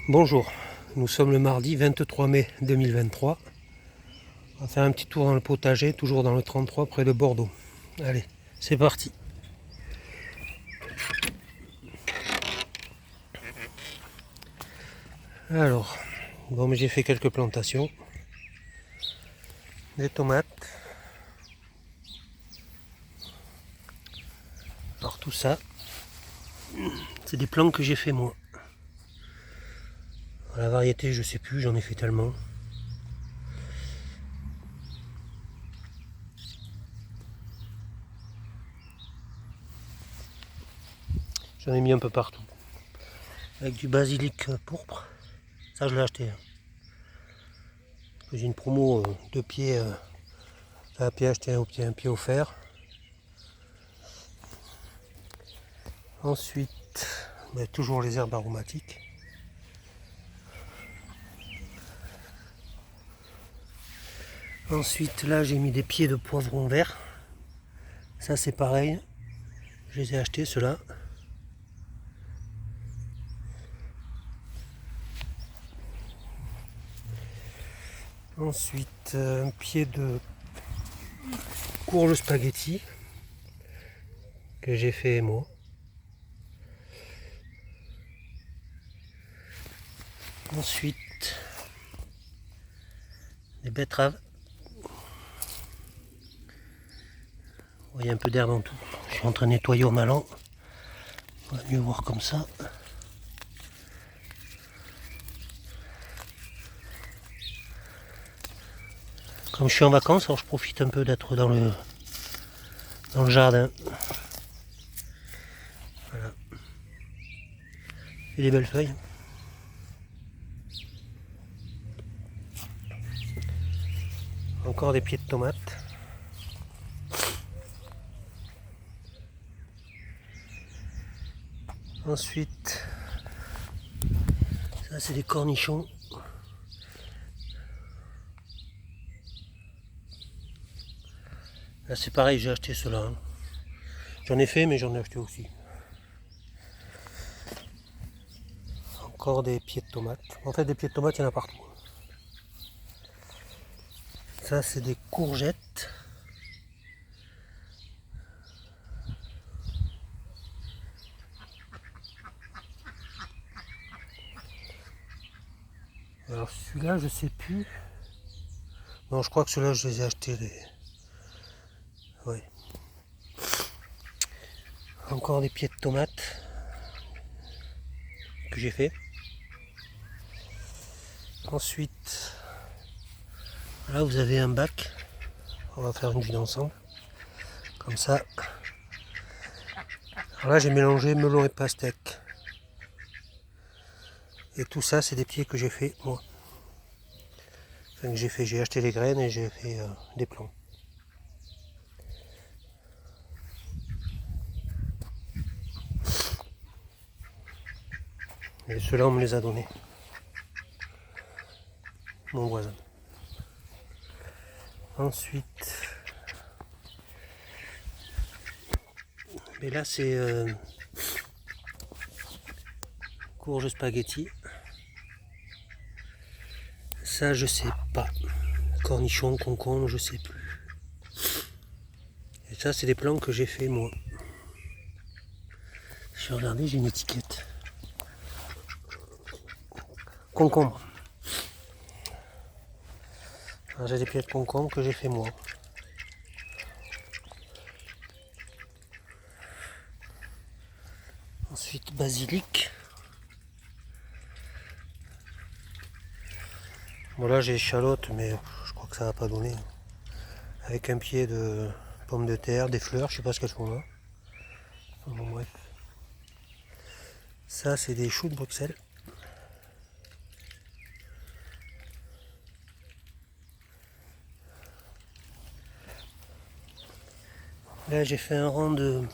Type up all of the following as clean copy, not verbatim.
Bonjour, nous sommes le mardi 23 mai 2023. On va faire un petit tour dans le potager, toujours dans le 33 près de Bordeaux. Allez, c'est parti. Alors, bon, j'ai fait quelques plantations. Des tomates. Alors tout ça, c'est des plants que j'ai fait moi. La variété, je sais plus, j'en ai fait tellement. J'en ai mis un peu partout. Avec du basilic pourpre. Ça, je l'ai acheté. J'ai une promo de pieds. Un pied acheté, un pied offert. Ensuite, toujours les herbes aromatiques. Ensuite, là, j'ai mis des pieds de poivron vert. Ça, c'est pareil. Je les ai achetés, ceux-là. Ensuite, un pied de courge spaghetti que j'ai fait moi. Ensuite, des betteraves. Vous voyez un peu d'herbe en tout. Je suis en train de nettoyer au malin. On va mieux voir comme ça. Comme je suis en vacances, alors je profite un peu d'être dans le jardin. Voilà. Et des belles feuilles. Encore des pieds de tomates. Ensuite, ça c'est des cornichons. Là c'est pareil, j'ai acheté cela. J'en ai fait, mais j'en ai acheté aussi. Encore des pieds de tomates. En fait, des pieds de tomates, il y en a partout. Ça, c'est des courgettes. Alors celui-là, je sais plus. Non, je crois que ceux-là, je les ai achetés. Ouais. Encore des pieds de tomates que j'ai fait. Ensuite, là, vous avez un bac. On va faire une vide ensemble. Comme ça. Alors là, j'ai mélangé melon et pastèque. Et tout ça, c'est des pieds que j'ai fait moi. Enfin, j'ai acheté les graines et j'ai fait des plants. Et ceux-là, on me les a donnés. Mon voisin. Ensuite, mais là, c'est courge spaghetti. Ça, je sais pas. Cornichon, concombre, je sais plus. Et ça, c'est des plants que j'ai fait moi. Je vais regarder, j'ai une étiquette. Concombre. J'ai des pieds de concombre que j'ai fait moi. Ensuite, basilic. Bon, là, j'ai échalote, mais je crois que ça va pas donner. Avec un pied de pommes de terre, des fleurs, je sais pas ce qu'elles font là. Bon, bref. Ça, c'est des choux de Bruxelles. Là, j'ai fait un rang de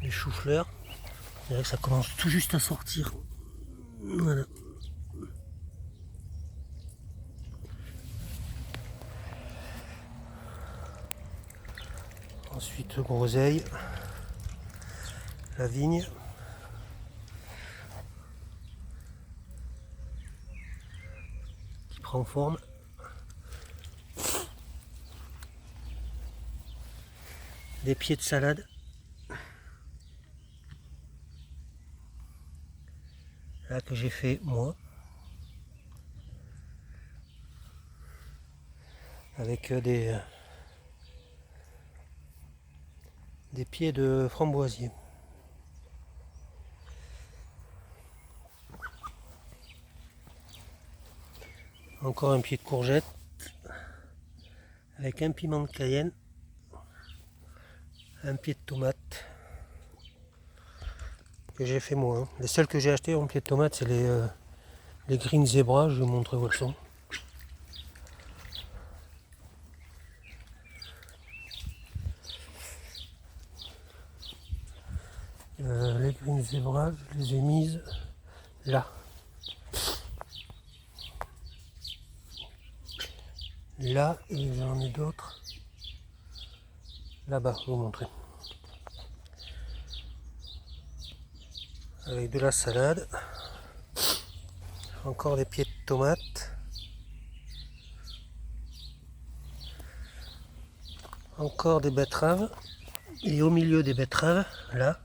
choux-fleurs. C'est vrai que ça commence tout juste à sortir. Voilà. Ensuite, groseille, la vigne. remettre en forme. Des pieds de salade. Là que j'ai fait moi. Avec des pieds de framboisier. Encore un pied de courgette avec un piment de Cayenne, un pied de tomate que j'ai fait moi. Les seuls que j'ai achetés en pied de tomate, c'est les Green Zebra. Je vais vous montrer où elles sont. Les Green Zebra, je les ai mises là. Là, et j'en ai d'autres là-bas, je vais vous montrer. Avec de la salade, encore des pieds de tomates, encore des betteraves, et au milieu des betteraves, là,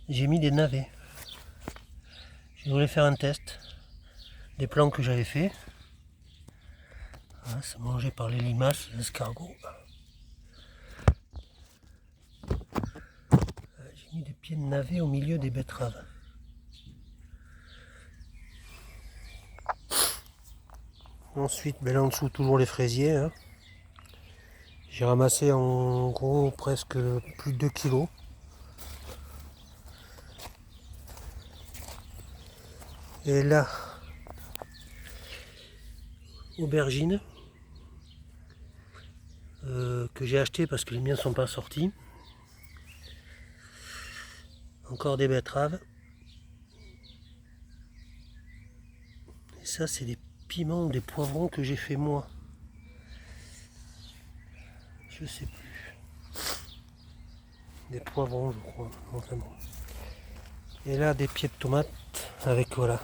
j'ai mis des navets. Je voulais faire un test des plans que j'avais fait. Voilà, c'est mangé par les limaces, les escargots. J'ai mis des pieds de navet au milieu des betteraves. Ensuite, là en dessous, toujours les fraisiers. Hein. J'ai ramassé en gros presque plus de 2 kilos. Et là, aubergines que j'ai acheté parce que les miens ne sont pas sortis. Encore des betteraves. Et ça, c'est des piments, des poivrons que j'ai fait moi. Je sais plus. Des poivrons, je crois. Enfin bon. Et là, des pieds de tomates avec voilà.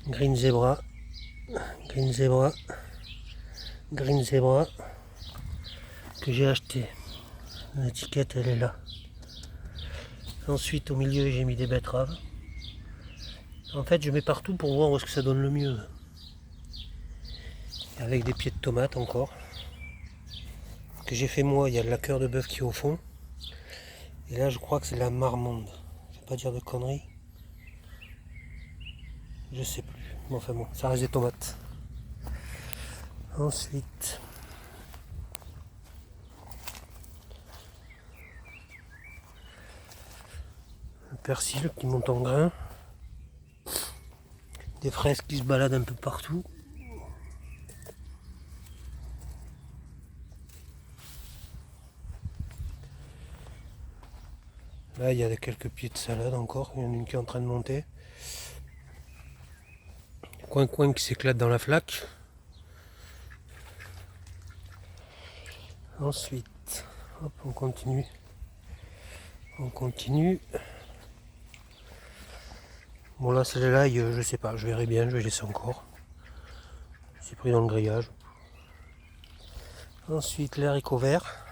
Green Zebra. Green Zebra. Green Zebra. Que j'ai acheté. L'étiquette, elle est là. Ensuite, au milieu, j'ai mis des betteraves. En fait, je mets partout pour voir où est-ce que ça donne le mieux. Avec des pieds de tomates encore. Que j'ai fait moi, il y a de la cœur de bœuf qui est au fond. Et là, je crois que c'est de la marmande. Je vais pas dire de conneries. Je sais plus. Mais enfin bon, ça reste des tomates. Ensuite, le persil qui monte en grain. Des fraises qui se baladent un peu partout. Là, il y a quelques pieds de salade encore. Il y en a une qui est en train de monter. Coin qui s'éclate dans la flaque. Ensuite, hop, on continue. On continue. Bon là, c'est l'ail, je sais pas, je verrai bien, je vais laisser encore. C'est pris dans le grillage. Ensuite, les haricots verts.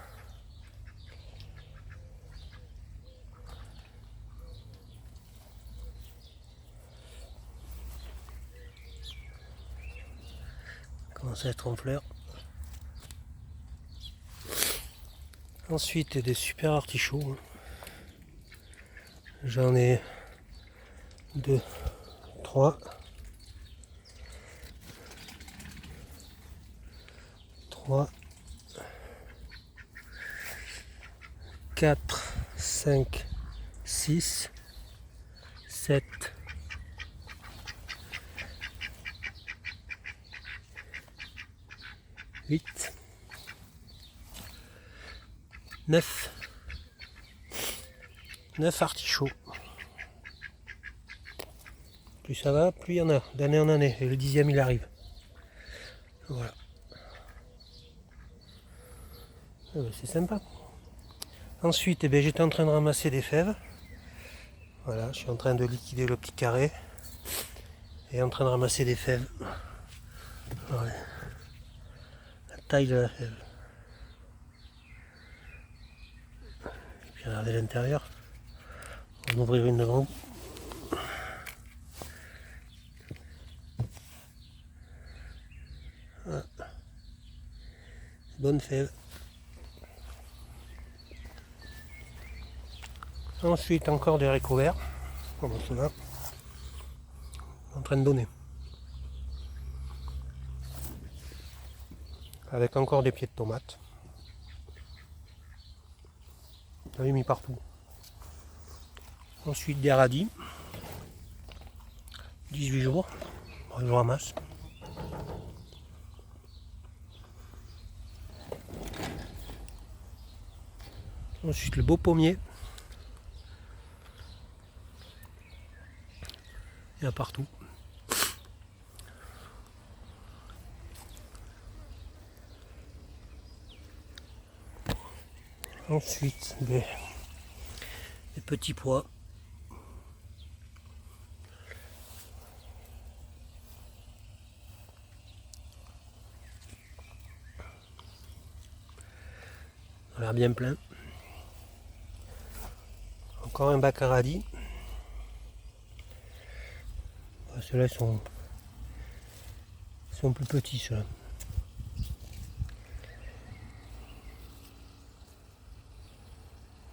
Commence à être en fleurs. Ensuite, des super artichauts. J'en ai 2, 3, 4, 5, 6, 7, 8, 9 artichauts. Plus ça va, plus il y en a, d'année en année. Et le 10e, il arrive. Voilà. C'est sympa. Ensuite, eh bien, j'étais en train de ramasser des fèves. Voilà, je suis en train de liquider le petit carré. Et en train de ramasser des fèves. Ouais. La taille de la fève. Et puis regardez l'intérieur. On va ouvrir une devant. Ah. Bonne fève. Ensuite encore des haricots verts, comme cela, en train de donner. Avec encore des pieds de tomates. J'en ai mis partout. Ensuite des radis. 18 jours. Je le ramasse. Ensuite le beau pommier. Il y en a partout. Ensuite des petits pois. On a l'air bien plein. Encore un bac à radis. Ceux-là ils sont plus petits ceux-là.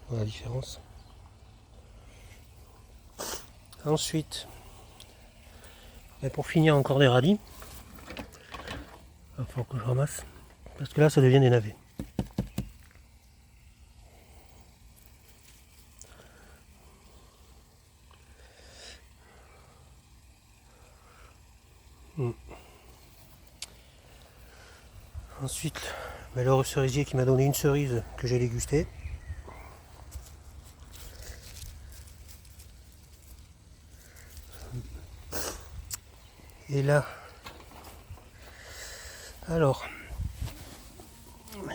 Voilà la différence. Ensuite, pour finir encore des radis. Il va falloir que je ramasse. Parce que là ça devient des navets. Ensuite, le cerisier qui m'a donné une cerise que j'ai dégustée. Et là, alors,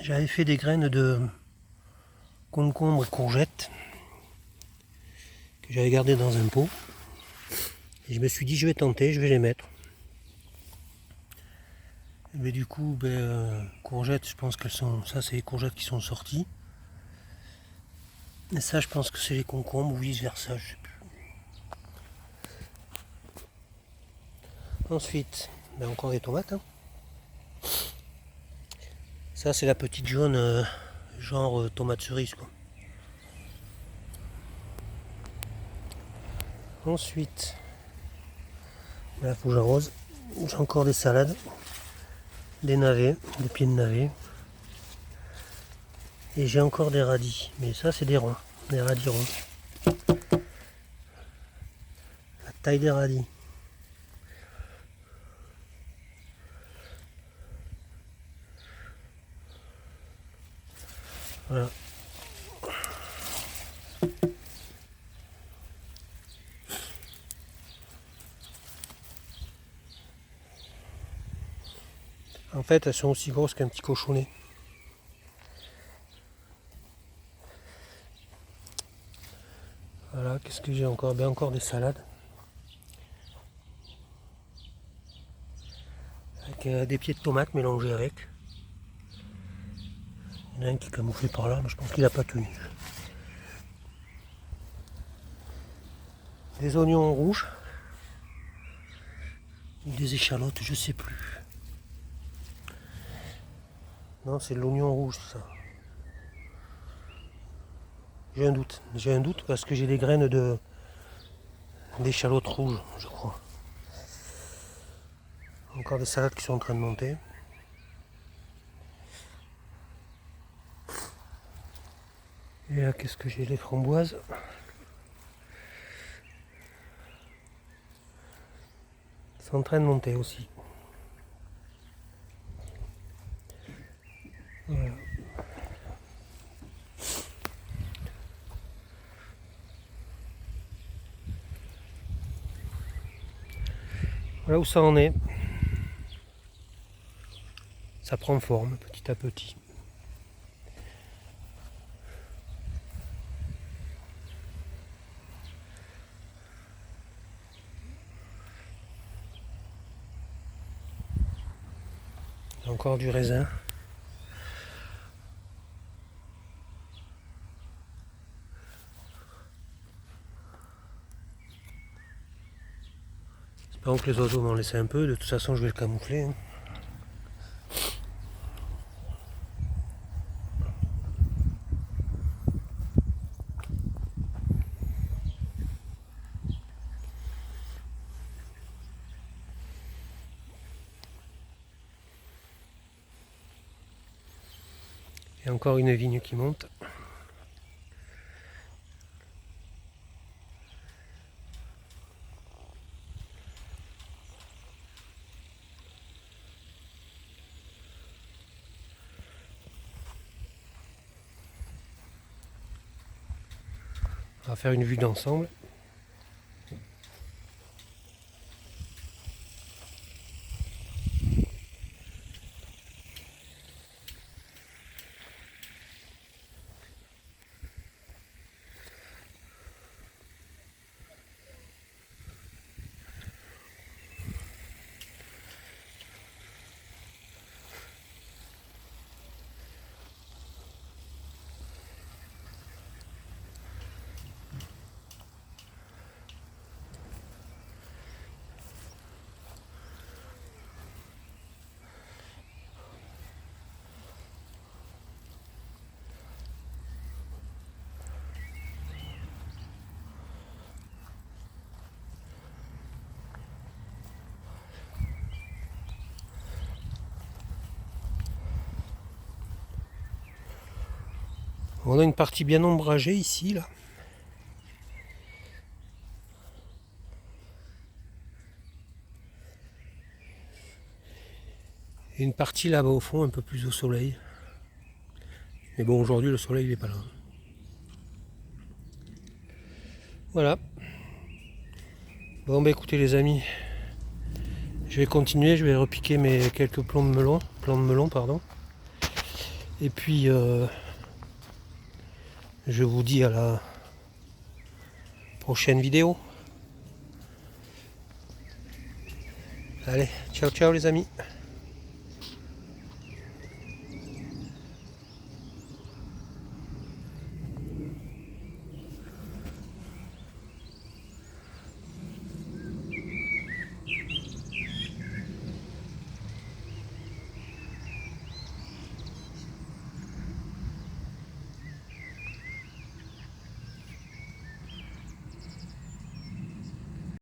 j'avais fait des graines de concombre et courgettes que j'avais gardées dans un pot. Et je me suis dit, je vais tenter, je vais les mettre. Mais du coup, courgettes, je pense qu'elles sont. Ça, c'est les courgettes qui sont sorties. Et ça, je pense que c'est les concombres ou vice versa, je sais plus. Ensuite, encore des tomates. Hein. Ça, c'est la petite jaune, genre tomate cerise, quoi. Ensuite, là, faut que j'arrose. J'ai encore des salades, des navets, des pieds de navets. Et j'ai encore des radis. Mais ça, c'est des ronds, des radis ronds. La taille des radis. Voilà. En fait, elles sont aussi grosses qu'un petit cochonnet. Voilà, qu'est-ce que j'ai encore? Encore des salades. Avec des pieds de tomates mélangés avec. Il y en a un qui est camouflé par là, mais je pense qu'il n'a pas tenu. Des oignons rouges. Ou des échalotes, je sais plus. Non, c'est l'oignon rouge, ça. J'ai un doute parce que j'ai des graines d'échalotes rouges, je crois. Encore des salades qui sont en train de monter. Et là, qu'est-ce que j'ai? Les framboises. C'est en train de monter aussi. Voilà. Voilà où ça en est. Ça prend forme petit à petit. Encore du raisin. Espérons que les oiseaux m'en laissent un peu, de toute façon je vais le camoufler. Hein. Et encore une vigne qui monte. On va faire une vue d'ensemble. On a une partie bien ombragée ici, là. Et une partie là-bas au fond, un peu plus au soleil. Mais bon, aujourd'hui, le soleil il n'est pas là. Voilà. Bon, bah écoutez les amis, je vais continuer, je vais repiquer mes quelques plants de melon, pardon. Et puis, je vous dis à la prochaine vidéo. Allez, ciao ciao les amis.